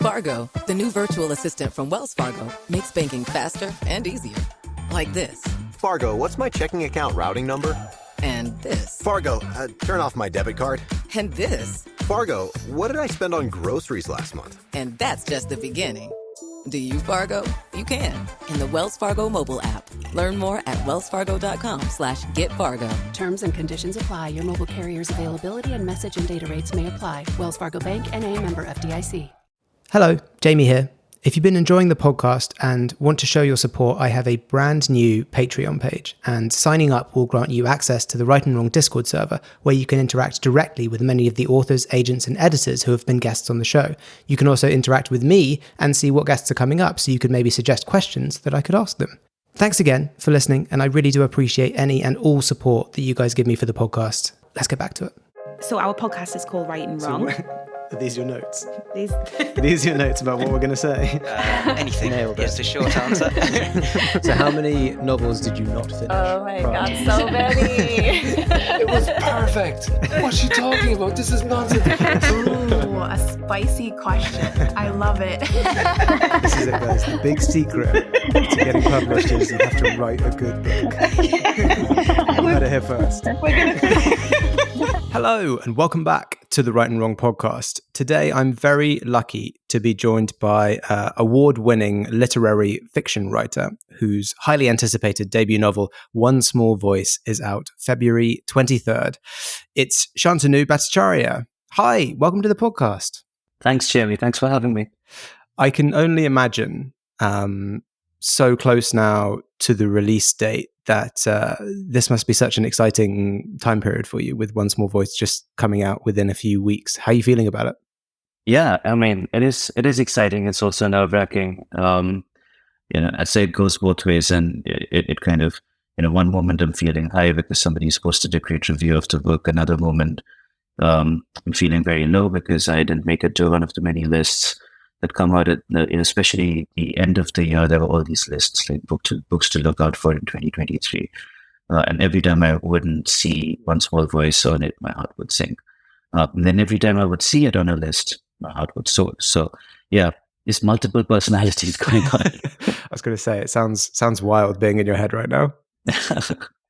Fargo, the new virtual assistant from Wells Fargo, makes banking faster and easier. Like this. Fargo, what's my checking account routing number? And this. Fargo, turn off my debit card. And this. Fargo, what did I spend on groceries last month? And that's just the beginning. Do you, Fargo? You can. In the Wells Fargo mobile app. Learn more at wellsfargo.com/getfargo. Terms and conditions apply. Your mobile carrier's availability and message and data rates may apply. Wells Fargo Bank, N.A., member FDIC. Hello, Jamie here. If you've been enjoying the podcast and want to show your support, I have a brand new Patreon page, and signing up will grant you access to the Right and Wrong Discord server, where you can interact directly with many of the authors, agents, and editors who have been guests on the show. You can also interact with me and see what guests are coming up, so you could maybe suggest questions that I could ask them. Thanks again for listening, and I really do appreciate any and all support that you guys give me for the podcast. Let's get back to it. So our podcast is called Right and Wrong. Are these your notes? These Are these your notes about what we're going to say? Anything. Nailed it. Is the short answer. So how many novels did you not finish? Oh my God, so many. It was perfect. What's she talking about? This is nonsense. Ooh, a spicy question. I love it. This is it, guys. The big secret to getting published is you have to write a good book. You heard it here first. Hello, and welcome back to the Right and Wrong podcast. Today, I'm very lucky to be joined by award-winning literary fiction writer whose highly anticipated debut novel, One Small Voice, is out February 23rd. It's Santanu Bhattacharya. Hi, welcome to the podcast. Thanks, Jamie. Thanks for having me. I can only imagine, so close now to the release date, that this must be such an exciting time period for you, with One Small Voice just coming out within a few weeks. How are you feeling about it? Yeah, I mean, it is exciting. It's also nerve-wracking. I'd say it goes both ways, and it kind of, one moment I'm feeling high because somebody's posted a great review of the book. Another moment, I'm feeling very low because I didn't make it to one of the many lists that come out at especially the end of the year. There were all these lists, like books to look out for in 2023. And every time I wouldn't see One Small Voice on it, my heart would sink. And then every time I would see it on a list, my heart would soar. So yeah, there's multiple personalities going on. I was going to say, it sounds wild being in your head right now.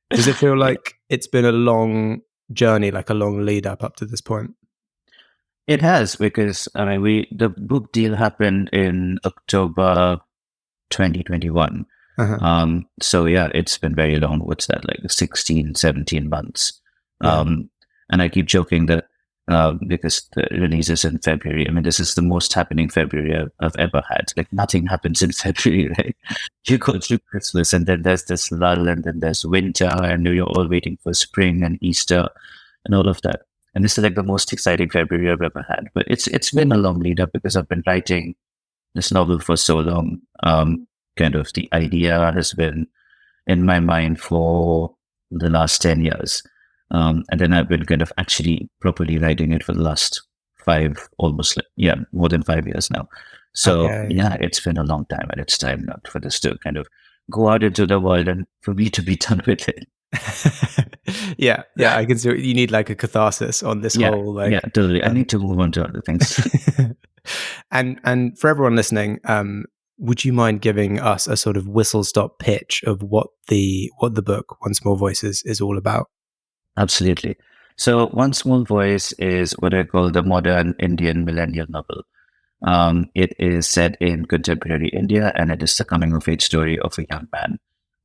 Does it feel like it's been a long journey, like a long lead up to this point? It has, because the book deal happened in October 2021. Uh-huh. So yeah, it's been very long. What's that, like 16, 17 months? Yeah. And I keep joking that because the release is in February. I mean, this is the most happening February I've ever had. Like, nothing happens in February, right? You go through Christmas, and then there's this lull, and then there's winter, and you're all waiting for spring and Easter and all of that. And this is like the most exciting February I've ever had. But it's been a long lead up because I've been writing this novel for so long. Kind of the idea has been in my mind for the last 10 years. And then I've been kind of actually properly writing it for the last more than 5 years now. So yeah, it's been a long time, and it's time now for this to kind of go out into the world and for me to be done with it. yeah, I can see you need like a catharsis on this whole. Like, yeah, totally. I need to move on to other things. And for everyone listening, would you mind giving us a sort of whistle-stop pitch of what the book One Small Voice is all about? Absolutely. So One Small Voice is what I call the modern Indian millennial novel. It is set in contemporary India, and it is the coming-of-age story of a young man.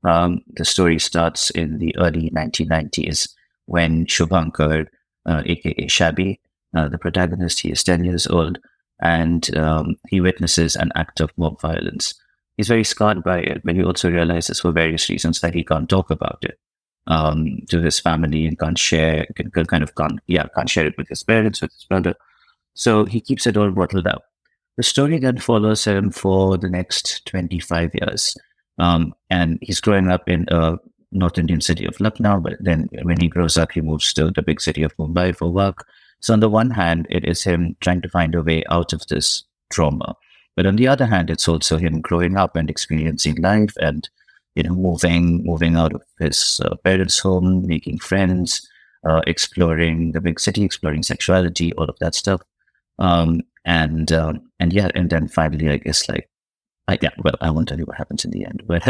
The story starts in the early 1990s when Shubhankar, aka Shabby, the protagonist, he is 10 years old, and he witnesses an act of mob violence. He's very scarred by it, but he also realizes for various reasons that he can't talk about it to his family, and can't share it with his parents, with his brother. So he keeps it all bottled up. The story then follows him for the next 25 years. And he's growing up in a North Indian city of Lucknow, but then when he grows up, he moves to the big city of Mumbai for work. So on the one hand, it is him trying to find a way out of this trauma. But on the other hand, it's also him growing up and experiencing life and, moving out of his parents' home, making friends, exploring the big city, exploring sexuality, all of that stuff. And and then finally, I guess, like, I won't tell you what happens in the end, but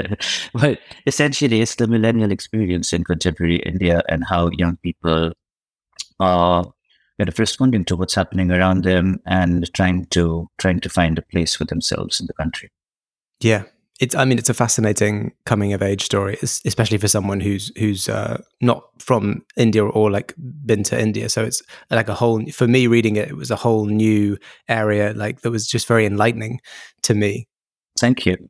but essentially, it's the millennial experience in contemporary India and how young people are kind of responding to what's happening around them and trying to find a place for themselves in the country. Yeah. It's a fascinating coming of age story, especially for someone who's not from India or like been to India. So it's like for me reading it, it was a whole new area, like that was just very enlightening to me. Thank you.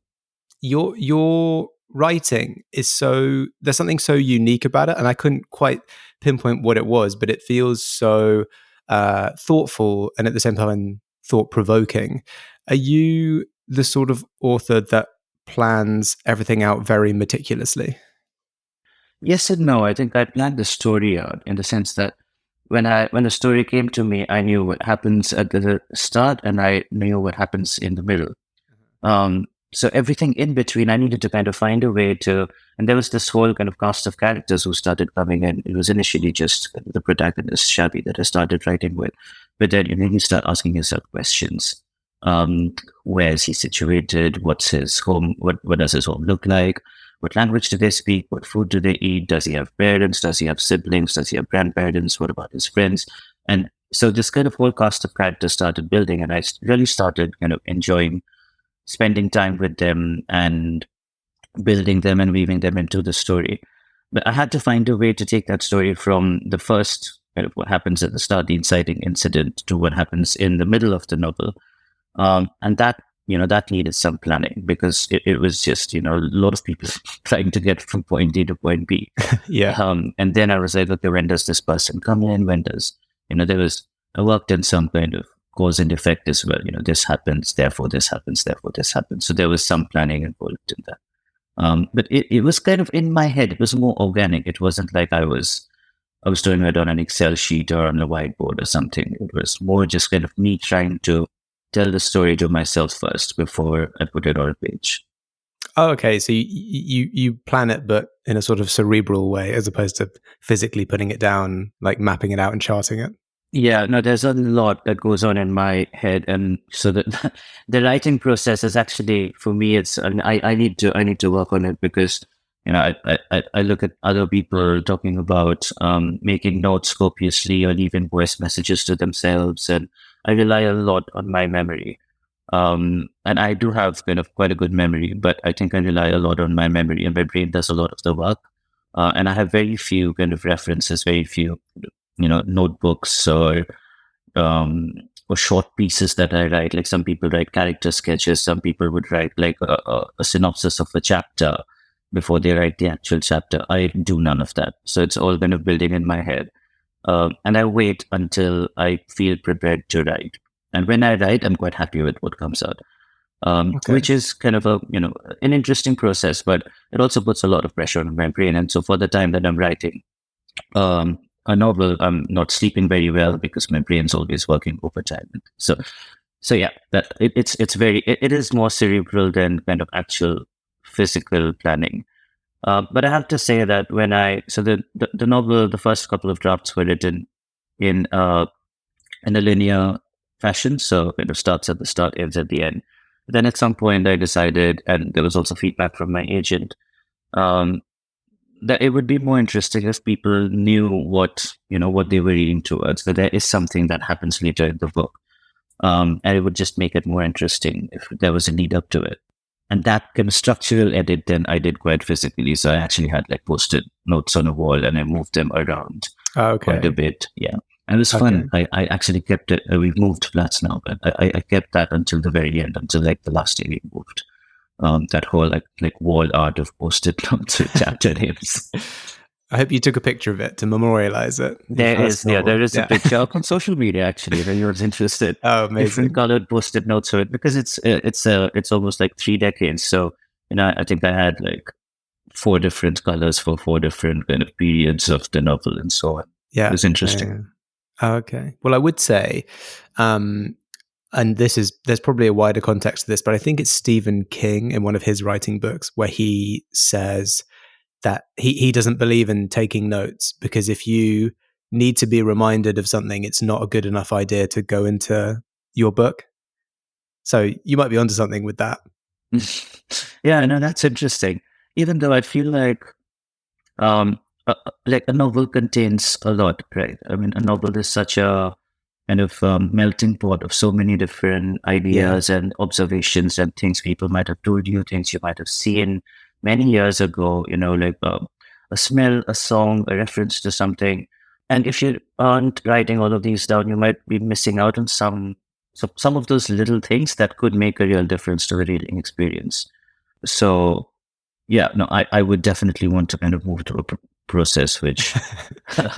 Your writing there's something so unique about it, and I couldn't quite pinpoint what it was, but it feels so thoughtful and at the same time thought-provoking. Are you the sort of author that plans everything out very meticulously? Yes and no. I think I planned the story out in the sense that when the story came to me, I knew what happens at the start and I knew what happens in the middle. So everything in between, I needed to kind of find a way to, and there was this whole kind of cast of characters who started coming in. It was initially just the protagonist, Shabby, that I started writing with. But then, you start asking yourself questions. Where is he situated? What's his home? What does his home look like? What language do they speak? What food do they eat? Does he have parents? Does he have siblings? Does he have grandparents? What about his friends? And so this kind of whole cast of characters started building, and I really started kind of enjoying spending time with them and building them and weaving them into the story. But I had to find a way to take that story from the first kind of what happens at the start, the inciting incident, to what happens in the middle of the novel. And that needed some planning because it was just, a lot of people trying to get from point A to point B. Yeah. And then I was like, okay, when does this person come in? When does, I worked in some kind of cause and effect as well. This happens, therefore this happens, therefore this happens. So there was some planning involved in that. But it was kind of in my head. It was more organic. It wasn't like I was doing it on an Excel sheet or on a whiteboard or something. It was more just kind of me trying to tell the story to myself first before I put it on a page. Oh, okay. So you plan it, but in a sort of cerebral way, as opposed to physically putting it down, like mapping it out and charting it. Yeah, no, there's a lot that goes on in my head, and so the writing process is actually, for me, I need to work on it because I look at other people talking about making notes copiously or leaving voice messages to themselves, and I rely a lot on my memory. And I do have kind of quite a good memory, but I think I rely a lot on my memory, and my brain does a lot of the work. And I have very few kind of references, very few notebooks or short pieces that I write. Like some people write character sketches, some people would write like a synopsis of a chapter before they write the actual chapter. I do none of that. So it's all kind of building in my head. And I wait until I feel prepared to write. And when I write, I'm quite happy with what comes out, which is kind of an interesting process, but it also puts a lot of pressure on my brain. And so for the time that I'm writing, a novel, I'm not sleeping very well because my brain's always working overtime. So yeah, that it is more cerebral than kind of actual physical planning. But I have to say that the novel, the first couple of drafts were written in a linear fashion, so it starts at the start, ends at the end. Then at some point, I decided, and there was also feedback from my agent, that it would be more interesting if people knew what they were reading towards, that there is something that happens later in the book. And it would just make it more interesting if there was a lead up to it. And that kind of structural edit then I did quite physically. So I actually had like post-it notes on a wall and I moved them around quite a bit. Yeah. And it was fun. I actually kept it. We've moved flats now, but I kept that until the very end, until like the last day we moved. That whole like wall art of post-it notes with chapter names. I hope you took a picture of it to memorialize it. There is a picture up on social media actually, if anyone's interested. Oh, amazing! Different colored post-it notes for it because it's almost like 3 decades. So I think I had like 4 different colors for 4 different kind of periods of the novel and so on. Yeah, it was interesting. Yeah. Okay, well, I would say, and there's probably a wider context to this, but I think it's Stephen King in one of his writing books where he says that he doesn't believe in taking notes because if you need to be reminded of something, it's not a good enough idea to go into your book. So you might be onto something with that. Yeah, no, that's interesting. Even though I feel um, like a novel contains a lot, right? I mean, a novel is such a kind of melting pot of so many different ideas and observations and things people might have told you, things you might have seen many years ago, like a smell, a song, a reference to something. And if you aren't writing all of these down, you might be missing out on some of those little things that could make a real difference to the reading experience. So, yeah, no, I would definitely want to kind of move to a process which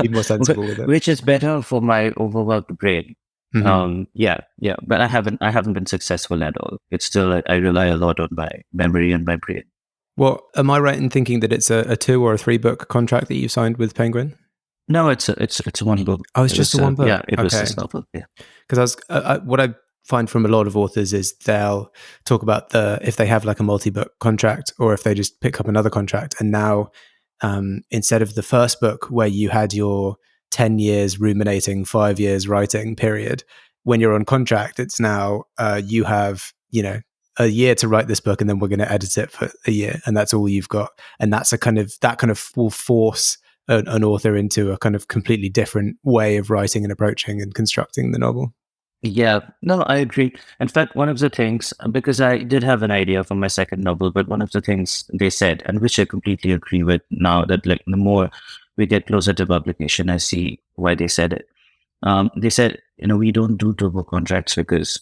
Be more sensible with it. which is better for my overworked brain. Yeah, but I haven't been successful at all. It's still I rely a lot on my memory and my brain. Well, am I right in thinking that it's a 2 or a 3 book contract that you signed with Penguin? No, it's a one book. Oh, it's just a one book. Yeah, it was Okay. just novel. Yeah, Because what I find from a lot of authors is they'll talk about if they have like a multi-book contract or if they just pick up another contract. And now, instead of the first book where you had your 10 years ruminating, 5 years writing period, when you're on contract, it's now you have, a year to write this book and then we're going to edit it for a year. And that's all you've got. And that kind of will force an author into a kind of completely different way of writing and approaching and constructing the novel. yeah. No, I agree. In fact, one of the things, because I did have an idea for my second novel, but one of the things they said, and which I completely agree with now, that like the more we get closer to publication, I see why they said it. They said, we don't do turbo contracts because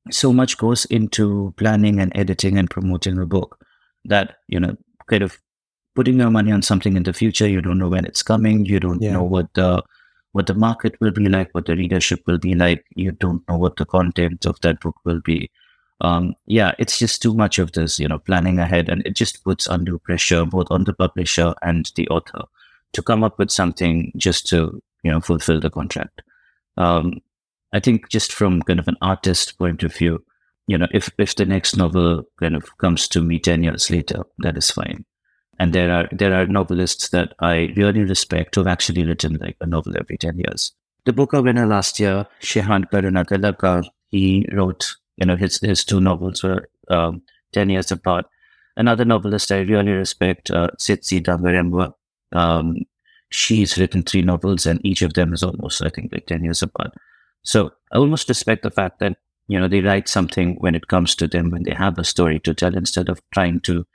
so much goes into planning and editing and promoting a book that, kind of putting your money on something in the future, you don't know when it's coming, you don't know what the market will be like, what the readership will be like, you don't know what the content of that book will be. It's just too much of this, planning ahead, and it just puts undue pressure both on the publisher and the author to come up with something just to, fulfill the contract. I think just from kind of an artist point of view, if the next novel kind of comes to me 10 years later, that is fine. And there are novelists that I really respect who've actually written like a novel every 10 years. The Booker winner last year, Shehan Karunatilaka, he wrote, his 2 novels were 10 years apart. Another novelist I really respect, Sitsi Dangarembwa, she's written 3 novels and each of them is almost, I think, like 10 years apart. So I almost respect the fact that, they write something when it comes to them, when they have a story to tell, instead of trying to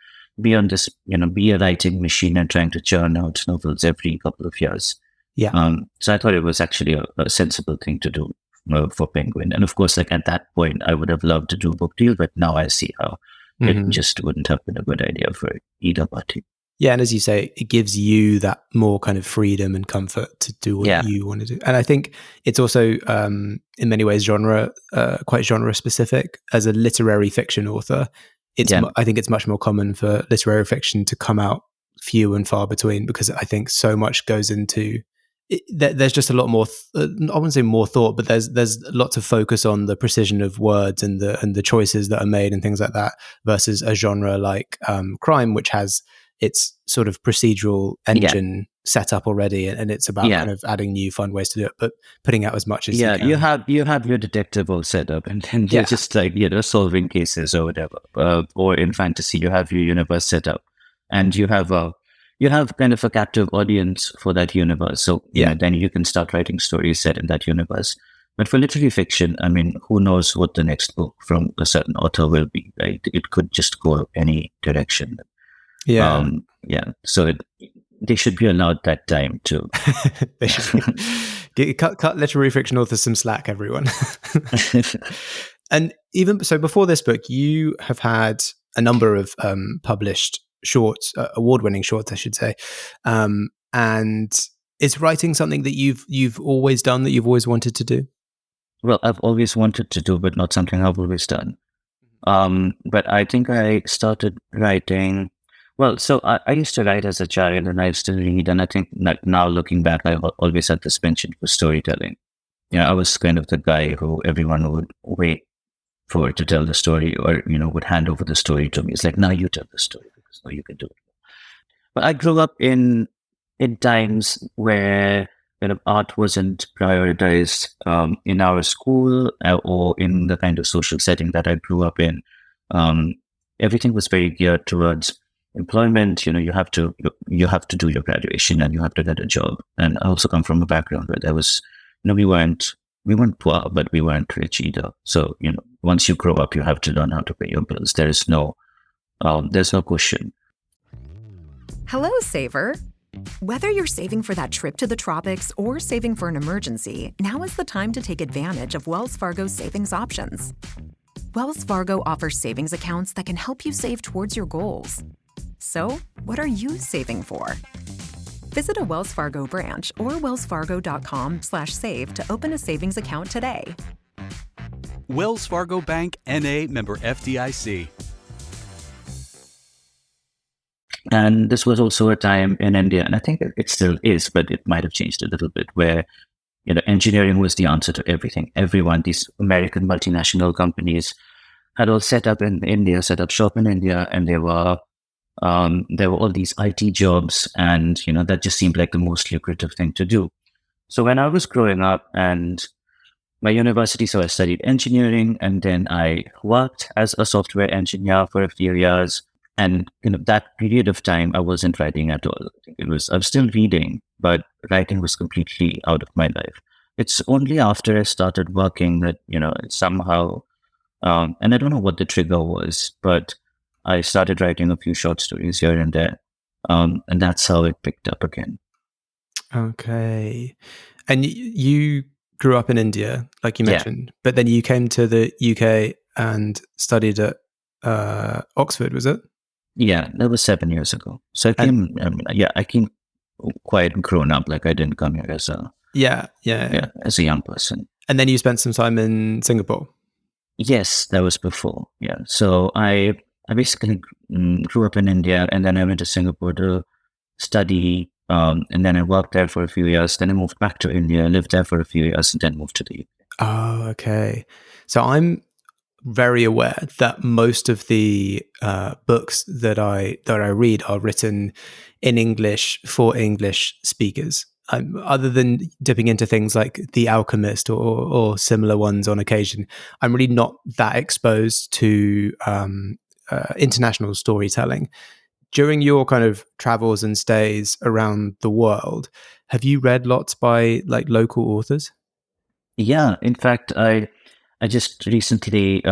be on this, be a writing machine and trying to churn out novels every couple of years. Yeah. So I thought it was actually a sensible thing to do for Penguin. And of course, like at that point, I would have loved to do a book deal, but now I see how it just wouldn't have been a good idea for either party. Yeah, and as you say, it gives you that more kind of freedom and comfort to do what you want to do. And I think it's also, in many ways, quite genre specific. As a literary fiction author, I think it's much more common for literary fiction to come out few and far between, because I think so much goes into it. There's just a lot more. I wouldn't say more thought, but there's lots of focus on the precision of words and the choices that are made and things like that, versus a genre like crime, which has its sort of procedural engine set up already, and it's about kind of adding new fun ways to do it, but putting out as much as you can. you have your detective all set up, and then you're just like solving cases or whatever. Or in fantasy, you have your universe set up, and you have kind of a captive audience for that universe. So then you can start writing stories set in that universe. But for literary fiction, I mean, who knows what the next book from a certain author will be, right? It could just go any direction. So they should be allowed that time too. They should cut literary fiction authors some slack, everyone. And even so, before this book, you have had a number of published shorts, award-winning shorts, I should say. And is writing something that you've always done, that you've always wanted to do? Well, I've always wanted to do, but not something I've always done. But I think I started writing. Well, so I used to write as a child, and I used to read, and I think now looking back, I always had this penchant for storytelling. I was kind of the guy who everyone would wait for to tell the story, or would hand over the story to me. It's like, now you tell the story because you can do it. But I grew up in times where art wasn't prioritized in our school or in the kind of social setting that I grew up in. Um, Everything was very geared towards employment. You have to do your graduation and you have to get a job. And I also come from a background where there was, we weren't poor, but we weren't rich either. So once you grow up, you have to learn how to pay your bills. There's no cushion. Hello, saver. Whether you're saving for that trip to the tropics or saving for an emergency, now is the time to take advantage of Wells Fargo's savings options. Wells Fargo offers savings accounts that can help you save towards your goals. So, what are you saving for? Visit a Wells Fargo branch or wellsfargo.com/save to open a savings account today. Wells Fargo Bank, N.A., member FDIC. And this was also a time in India, and I think it still is, but it might have changed a little bit, where engineering was the answer to everything. Everyone, these American multinational companies, had all set up shop in India, and there were all these IT jobs, and that just seemed like the most lucrative thing to do. So when I was growing up, and my university, so I studied engineering, and then I worked as a software engineer for a few years. And that period of time, I wasn't writing at all. I was still reading, but writing was completely out of my life. It's only after I started working that somehow, and I don't know what the trigger was, but I started writing a few short stories here and there, and that's how it picked up again. Okay, and you grew up in India, like you mentioned, but then you came to the UK and studied at Oxford, was it? Yeah, that was 7 years ago. So I came quite grown up. Like I didn't come here as a as a young person. And then you spent some time in Singapore. Yes, that was before. Yeah, so I basically grew up in India, and then I went to Singapore to study, and then I worked there for a few years. Then I moved back to India, lived there for a few years, and then moved to the UK. Oh, okay. So I'm very aware that most of the books that I read are written in English for English speakers. Other than dipping into things like The Alchemist or similar ones on occasion, I'm really not that exposed to international storytelling. During your kind of travels and stays around the world, have you read lots by like local authors? Yeah, in fact, I just recently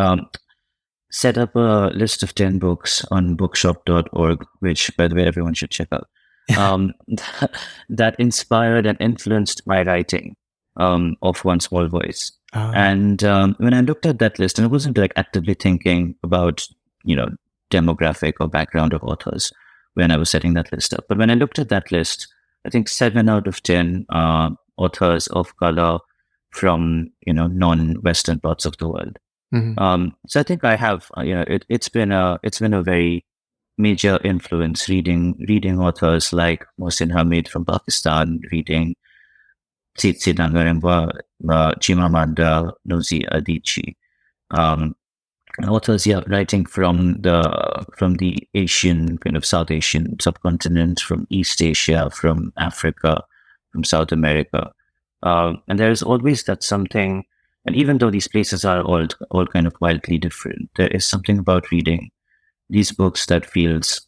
set up a list of 10 books on bookshop.org, which, by the way, everyone should check out, that inspired and influenced my writing of One Small Voice. Oh. And when I looked at that list, and I wasn't like actively thinking about, demographic or background of authors when I was setting that list up. But when I looked at that list, I think 7 out of 10 authors of color from non-Western parts of the world. Mm-hmm. So I think I have it's been a very major influence reading authors like Mohsin Hamid from Pakistan, reading Tsitsi Dangarembwa, Chimamanda Ngozi Adichie, authors writing from the Asian kind of South Asian subcontinent, from East Asia, from Africa, from South America. And there's always that something, and even though these places are all kind of wildly different, there is something about reading these books that feels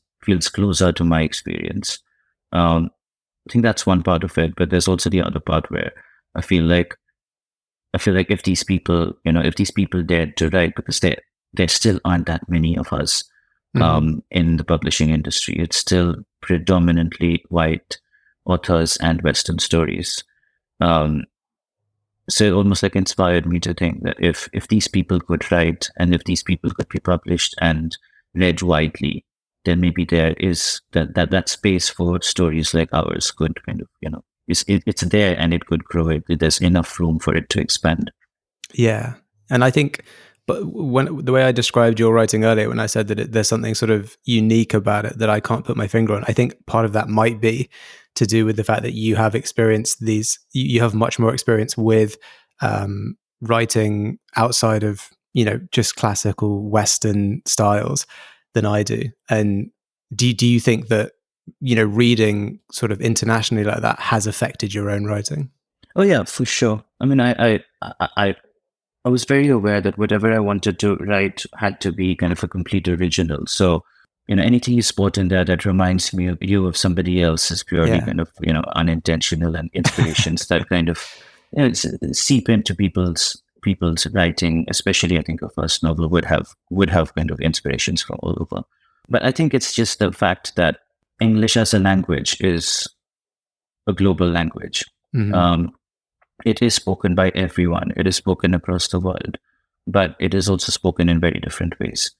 closer to my experience. I think that's one part of it, but there's also the other part where I feel like if these people dared to write, because there still aren't that many of us in the publishing industry. It's still predominantly white authors and Western stories. So it almost like inspired me to think that if these people could write, and if these people could be published and read widely, then maybe there is that space for stories like ours could kind of, it's there and it could grow. There's enough room for it to expand. Yeah. And I think, but when the way I described your writing earlier, when I said that there's something sort of unique about it that I can't put my finger on, I think part of that might be to do with the fact that you have experienced you have much more experience with writing outside of, just classical Western styles than I do. And do you think that, reading sort of internationally like that has affected your own writing? Oh yeah, for sure. I mean, I was very aware that whatever I wanted to write had to be kind of a complete original. So, anything you spot in there that reminds me of you of somebody else is purely kind of, unintentional, and inspirations that kind of, seep into people's writing. Especially, I think a first novel would have kind of inspirations from all over. But I think it's just the fact that English as a language is a global language. It is spoken by everyone. It is spoken across the world, but it is also spoken in very different ways.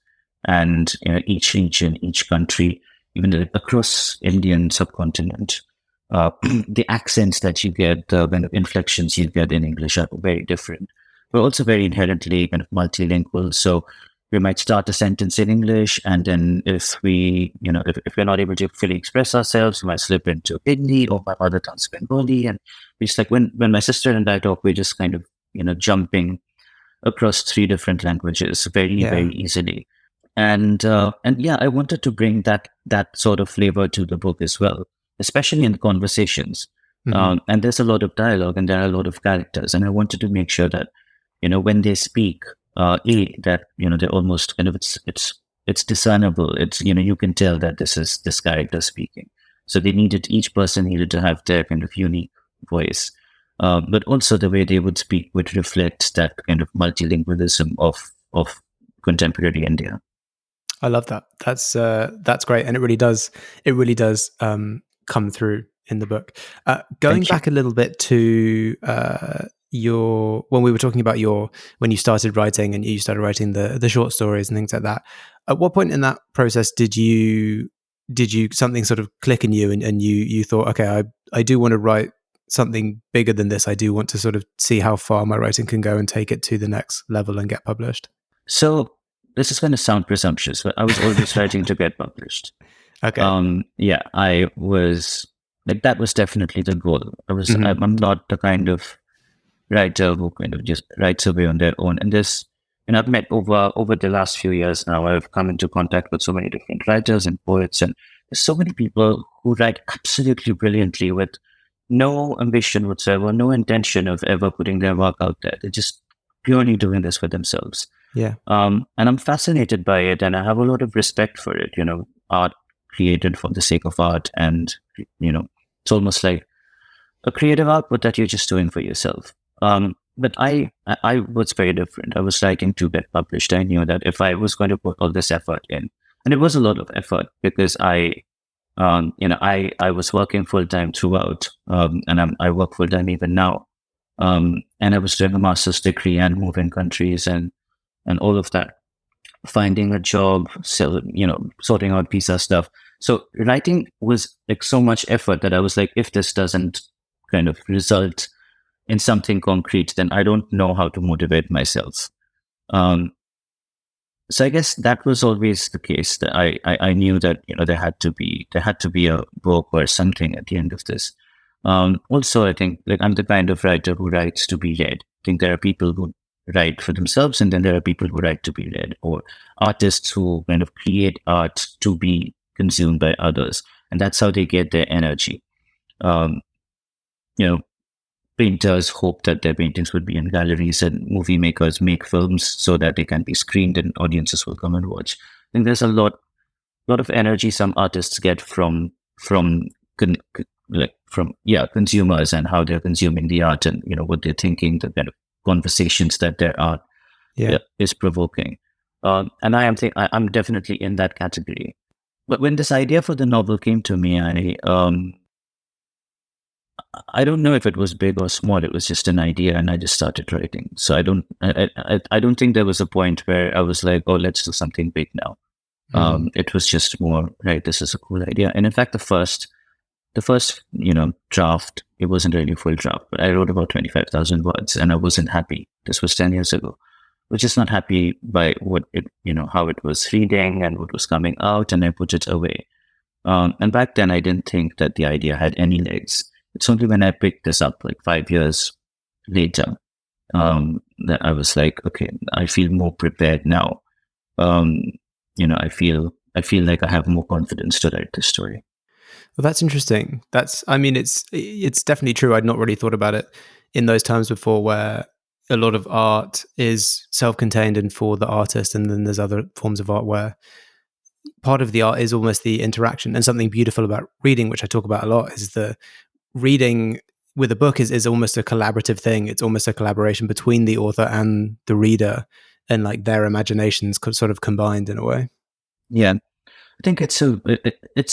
And each region, each country, even across Indian subcontinent, the accents that you get, the kind of inflections you get in English are very different. We're also very inherently kind of multilingual. So we might start a sentence in English, and then if if we're not able to fully express ourselves, we might slip into Hindi or my mother tongue's Bengali. And it's like when my sister and I talk, we're just kind of, jumping across 3 different languages very easily. And yeah, I wanted to bring that sort of flavor to the book as well, especially in the conversations. And there's a lot of dialogue and there are a lot of characters. And I wanted to make sure that, when they speak, that they're almost kind of it's discernible. It's you can tell that this is this character speaking. So each person needed to have their kind of unique voice, but also the way they would speak would reflect that kind of multilingualism of contemporary India. I love that. That's great, and it really does come through in the book. Going back a little bit to when we were talking about when you started writing and you started writing the short stories and things like that, at what point in that process did you something sort of click in you and you thought, okay, I do want to write something bigger than this. I do want to sort of see how far my writing can go and take it to the next level and get published? So this is going to sound presumptuous, but I was always writing to get published. Okay. Yeah, I was like, that was definitely the goal. I'm not the kind of writer who kind of just writes away on their own. And this, I've met over the last few years now, I've come into contact with so many different writers and poets, and there's so many people who write absolutely brilliantly with no ambition whatsoever, no intention of ever putting their work out there. They're just purely doing this for themselves. Yeah. And I'm fascinated by it, and I have a lot of respect for it. Art created for the sake of art, and it's almost like a creative output that you're just doing for yourself. But I was very different. I was writing to get published. I knew that if I was going to put all this effort in, and it was a lot of effort because I was working full time throughout, and I work full time even now. And I was doing a master's degree and moving countries and all of that, finding a job, sorting out visa stuff. So writing was like so much effort that I was like, if this doesn't kind of result in something concrete, then I don't know how to motivate myself. So I guess that was always the case. That I knew that there had to be a book or something at the end of this. Also, I think like I'm the kind of writer who writes to be read. I think there are people who write for themselves, and then there are people who write to be read, or artists who kind of create art to be consumed by others, and that's how they get their energy. Painters hope that their paintings would be in galleries, and movie makers make films so that they can be screened and audiences will come and watch. I think there's a lot of energy some artists get from consumers and how they're consuming the art, and what they're thinking, the kind of conversations that their art is provoking. And I'm definitely in that category. But when this idea for the novel came to me, I don't know if it was big or small. It was just an idea, and I just started writing. So I don't think there was a point where I was like, oh, let's do something big now. It was just more, right, this is a cool idea. And in fact, the first draft, it wasn't really a full draft, but I wrote about 25,000 words, and I wasn't happy. This was 10 years ago. I was just not happy by what it, how it was reading and what was coming out, and I put it away. And back then, I didn't think that the idea had any legs. It's only when I picked this up, like 5 years later, that I was like, okay, I feel more prepared now. I feel like I have more confidence to write this story. Well, that's interesting. It's definitely true. I'd not really thought about it in those times before where a lot of art is self-contained and for the artist, and then there's other forms of art where part of the art is almost the interaction. And something beautiful about reading, which I talk about a lot, is the reading with a book is almost a collaborative thing. It's almost a collaboration between the author and the reader, and like their imaginations sort of combined in a way. Yeah, I think it's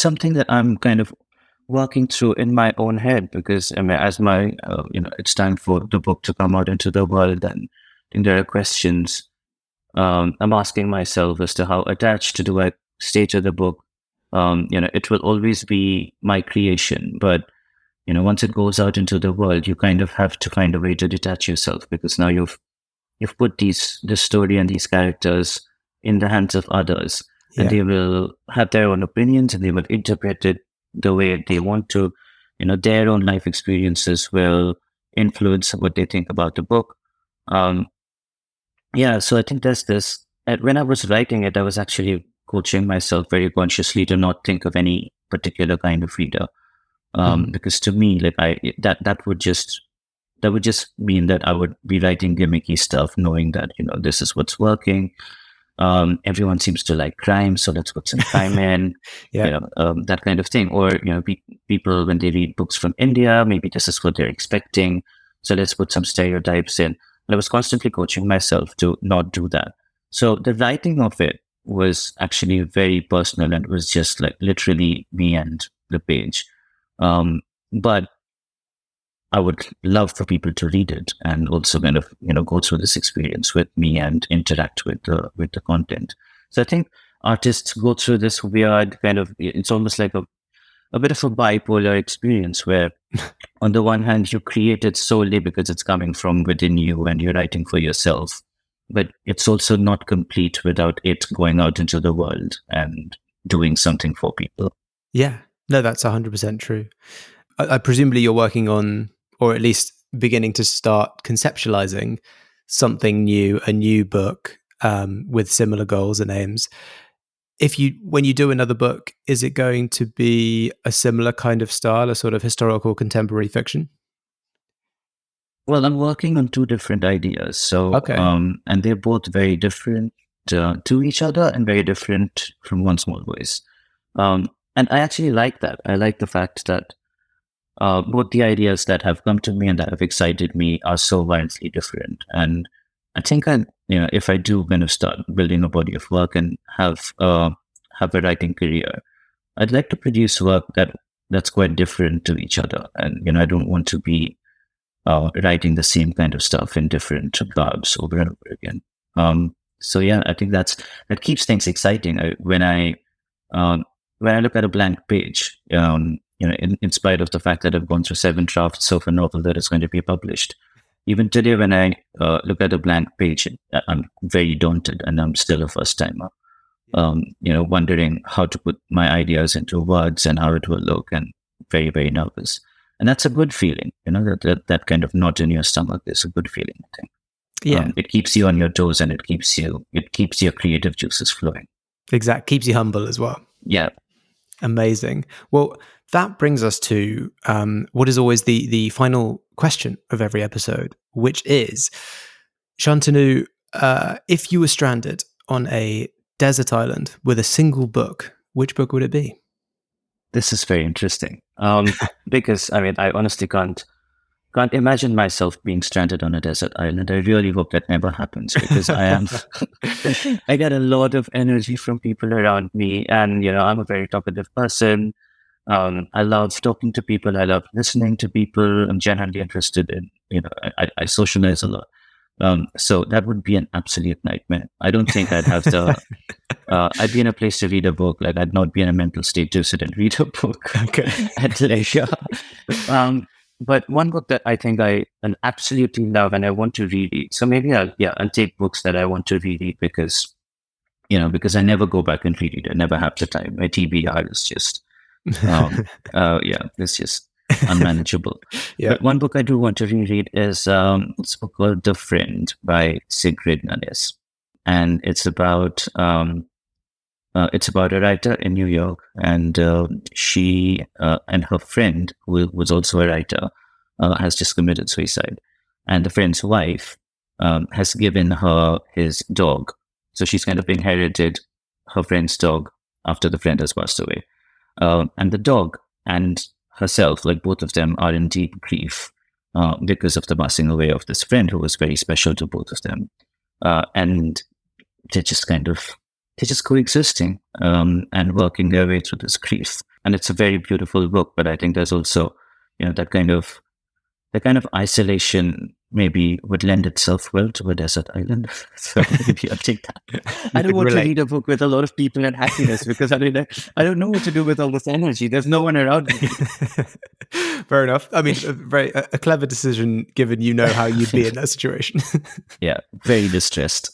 something that I'm kind of working through in my own head, because I mean, as my it's time for the book to come out into the world, and I think there are questions I'm asking myself as to how attached do I stay to the book. It will always be my creation, but once it goes out into the world, you kind of have to find a way to detach yourself, because now you've put this story and these characters in the hands of others, and they will have their own opinions, and they will interpret it the way they want to. Their own life experiences will influence what they think about the book. So I think there's this. When I was writing it, I was actually coaching myself very consciously to not think of any particular kind of reader, because to me, like that would just mean that I would be writing gimmicky stuff, knowing that this is what's working. Everyone seems to like crime, so let's put some crime in. That kind of thing. Or people, when they read books from India, maybe this is what they're expecting, so let's put some stereotypes in. And I was constantly coaching myself to not do that. So the writing of it was actually very personal, and it was just like literally me and the page. But I would love for people to read it and also kind of go through this experience with me and interact with the content. So I think artists go through this weird kind of, it's almost like a bit of a bipolar experience where on the one hand you create it solely because it's coming from within you and you're writing for yourself, but it's also not complete without it going out into the world and doing something for people. Yeah, no, that's 100% true. I presumably you're working on, or at least beginning to start conceptualizing something new, a new book with similar goals and aims. When you do another book, is it going to be a similar kind of style, a sort of historical contemporary fiction? Well, I'm working on two different ideas. So, and they're both very different to each other and very different from One Small Voice. And I actually like that. I like the fact that both the ideas that have come to me and that have excited me are so wildly different. And I think if I do kind of start building a body of work and have a writing career, I'd like to produce work that's quite different to each other. And, I don't want to be writing the same kind of stuff in different barbs over and over again. So yeah, I think that keeps things exciting. When I look at a blank page, in spite of the fact that I've gone through 7 drafts of a novel that is going to be published, even today when I look at a blank page, I'm very daunted, and I'm still a first timer. Wondering how to put my ideas into words and how it will look, and very, very nervous. And that's a good feeling, that kind of knot in your stomach is a good feeling, I think. Yeah. It keeps you on your toes, and it keeps your creative juices flowing. Exactly. Keeps you humble as well. Yeah. Amazing. Well, that brings us to what is always the final question of every episode, which is, Shantanu, if you were stranded on a desert island with a single book, which book would it be? This is very interesting, because I honestly can't imagine myself being stranded on a desert island. I really hope that never happens, because I get a lot of energy from people around me, and I'm a very talkative person. I love talking to people. I love listening to people. I'm generally interested in, I socialize a lot. So that would be an absolute nightmare. I don't think I'd have the, I'd be in a place to read a book. Like, I'd not be in a mental state to sit and read a book at leisure. But one book that I think I absolutely love and I want to reread. So maybe I'll take books that I want to reread because I never go back and read it. I never have the time. My TBR is just, it's just unmanageable. But one book I do want to reread is it's a book called The Friend by Sigrid Nunez, and it's about a writer in New York, and she and her friend, who was also a writer, has just committed suicide. and the friend's wife has given her his dog. So she's kind of inherited her friend's dog after the friend has passed away. And the dog and herself, like both of them, are in deep grief because of the passing away of this friend who was very special to both of them. And they're just coexisting and working their way through this grief. And it's a very beautiful book, but I think there's also, that kind of isolation maybe would lend itself well to a desert island. So maybe I'll take that. I don't want to read a book with a lot of people and happiness because I don't know what to do with all this energy. There's no one around me. Fair enough. I mean, a clever decision given how you'd be in that situation. Yeah, very distressed.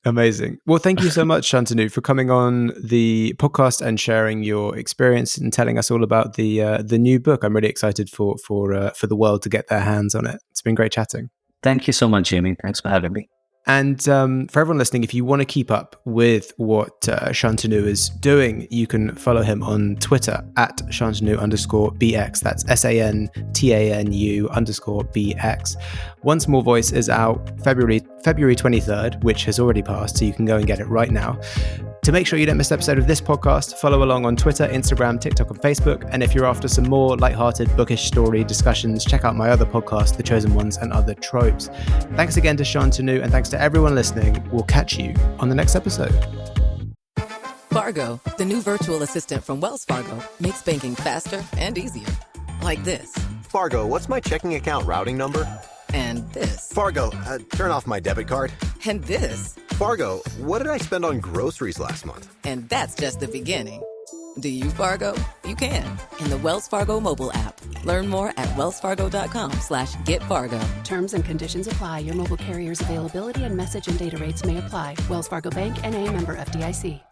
Amazing. Well, thank you so much, Santanu, for coming on the podcast and sharing your experience and telling us all about the new book. I'm really excited for the world to get their hands on it. It's been great chatting. Thank you so much, Jamie. Thanks for having me. And for everyone listening, if you want to keep up with what Santanu is doing, you can follow him on Twitter at Shantanu_BX. That's SANTANU_BX. One Small Voice is out February 23rd, which has already passed, so you can go and get it right now. To make sure you don't miss an episode of this podcast, follow along on Twitter, Instagram, TikTok, and Facebook. And if you're after some more lighthearted, bookish story discussions, check out my other podcast, The Chosen Ones and Other Tropes. Thanks again to Santanu, and thanks to everyone listening. We'll catch you on the next episode. Fargo, the new virtual assistant from Wells Fargo, makes banking faster and easier. Like this. Fargo, what's my checking account routing number? And this. Fargo, turn off my debit card. And this. Fargo, what did I spend on groceries last month? And that's just the beginning. Do you Fargo? You can in the Wells Fargo mobile app. Learn more at wellsfargo.com/getfargo. Terms and conditions apply. Your mobile carrier's availability and message and data rates may apply. Wells Fargo Bank, N.A., member FDIC.